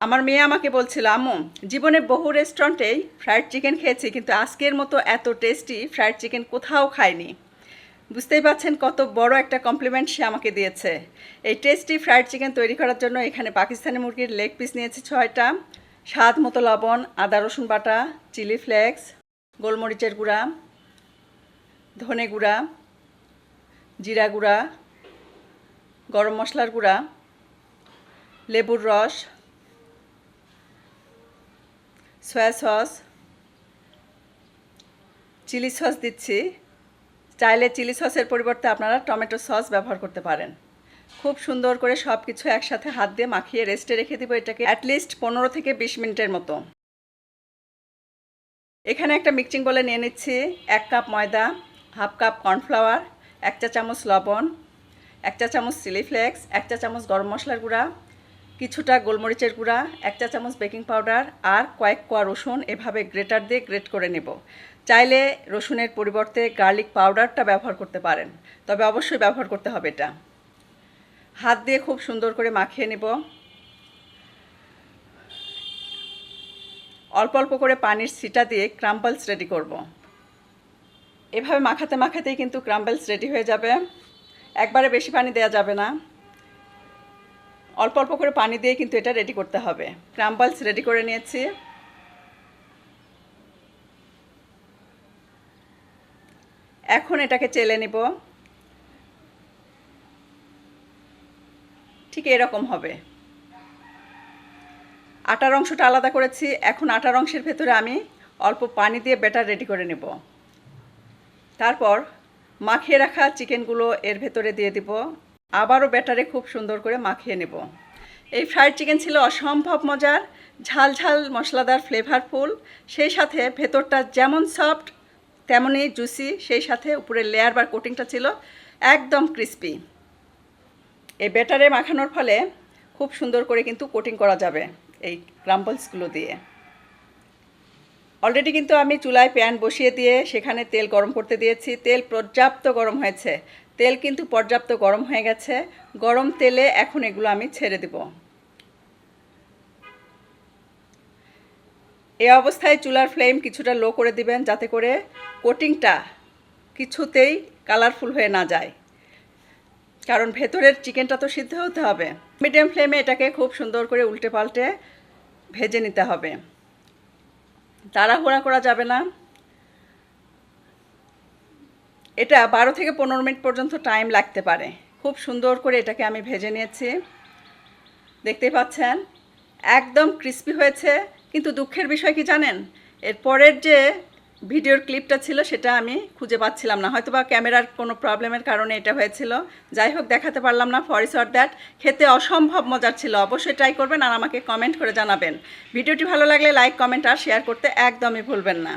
আমার মেয়ে আমাকে বলছিল, আম্মু জীবনে বহু রেস্টুরেন্টেই ফ্রাইড চিকেন খেয়েছি, কিন্তু আজকের মতো এত টেস্টি ফ্রাইড চিকেন কোথাও খাইনি। বুঝতেই পাচ্ছেন কত বড় একটা কমপ্লিমেন্ট সে আমাকে দিয়েছে। এই টেস্টি ফ্রাইড চিকেন তৈরি করার জন্য এখানে পাকিস্তানি মুরগির লেগ পিস নিয়েছি 6টা, স্বাদ মতো লবণ, আদা রসুন বাটা, চিলি ফ্লেক্স, গোলমরিচের গুঁড়া, ধনে গুঁড়া, জিরা গুঁড়া, গরম মশলার গুঁড়া, লেবুর রস, সয়া সস, চিলি সস দিচ্ছি। চাইলে চিলি সসের পরিবর্তে আপনারা টমেটো সস ব্যবহার করতে পারেন। খুব সুন্দর করে সব কিছু একসাথে হাত দিয়ে মাখিয়ে রেস্টে রেখে দিব এটাকে অ্যাটলিস্ট 15 থেকে 20 মিনিটের মতো। এখানে একটা মিক্সিং বলে নিয়ে নিচ্ছি 1 কাপ ময়দা, হাফ কাপ কর্নফ্লাওয়ার, 1 চা চামচ লবণ, 1 চা চামচ চিলি ফ্লেক্স, 1 চা চামচ গরম মশলার গুঁড়া, কিছুটা গোলমরিচের গুঁড়া, 1 চা চামচ বেকিং পাউডার আর কয়েক কোয়া রসুন এভাবে গ্রেটার দিয়ে গ্রেট করে নেব। চাইলে রসুনের পরিবর্তে গার্লিক পাউডারটা ব্যবহার করতে পারেন, তবে অবশ্যই ব্যবহার করতে হবে এটা। হাত দিয়ে খুব সুন্দর করে মাখিয়ে নেব। অল্প অল্প করে পানির ছিটা দিয়ে ক্রাম্বলস রেডি করব। এভাবে মাখাতে মাখাতেই কিন্তু ক্রাম্বলস রেডি হয়ে যাবে। একবারে বেশি পানি দেওয়া যাবে না, অল্প অল্প করে পানি দিয়ে কিন্তু এটা রেডি করতে হবে। ক্রাম্বলস রেডি করে নিয়েছি। এখন এটাকে চেলে নেব। ঠিক এরকম হবে। আটার অংশটা আলাদা করেছি। এখন আটার অংশের ভেতরে আমি অল্প পানি দিয়ে ব্যাটার রেডি করে নেব। তারপর মাখিয়ে রাখা চিকেনগুলো এর ভেতরে দিয়ে দিব। আবারও ব্যাটারে খুব সুন্দর করে মাখিয়ে নেব। এই ফ্রাইড চিকেন ছিল অসম্ভব মজার, ঝাল ঝাল মশলাদার, ফ্লেভারফুল, সেই সাথে ভেতরটা যেমন সফট তেমনই জুসি, সেই সাথে উপরের লেয়ার বা কোটিংটা ছিল একদম ক্রিস্পি। এই ব্যাটারে মাখানোর ফলে খুব সুন্দর করে কিন্তু কোটিং করা যাবে এই ক্রাম্বলসগুলো দিয়ে। অলরেডি কিন্তু আমি চুলায় প্যান বসিয়ে দিয়ে সেখানে তেল গরম করতে দিয়েছি। তেল পর্যাপ্ত গরম হয়েছে, তেল কিন্তু পর্যাপ্ত গরম হয়ে গেছে। গরম তেলে এখন এগুলো আমি ছেড়ে দেব। এই অবস্থায় চুলার ফ্লেম কিছুটা লো করে দিবেন, যাতে করে কোটিংটা কিছুতেই কালারফুল হয়ে না যায়, কারণ ভেতরের চিকেনটা তো সিদ্ধ হতে হবে। মিডিয়াম ফ্লেমে এটাকে খুব সুন্দর করে উল্টে পাল্টে ভেজে নিতে হবে, তাড়াহুড়া করা যাবে না। এটা 12 থেকে 15 মিনিট পর্যন্ত টাইম লাগতে পারে। খুব সুন্দর করে এটাকে আমি ভেজে নিয়েছি, দেখতেই পাচ্ছেন একদম ক্রিস্পি হয়েছে। কিন্তু দুঃখের বিষয় কি জানেন, এর পরের যে ভিডিওর ক্লিপটা ছিল সেটা আমি খুঁজে পাচ্ছিলাম না, হয়তো বা ক্যামেরার কোনো প্রবলেমের কারণে এটা হয়েছিল। যাই হোক, দেখাতে পারলাম না। ফর ফর দ্যাট, খেতে অসম্ভব মজার ছিল। অবশ্যই ট্রাই করবেন আর আমাকে কমেন্ট করে জানাবেন। ভিডিওটি ভালো লাগলে লাইক, কমেন্ট আর শেয়ার করতে একদমই ভুলবেন না।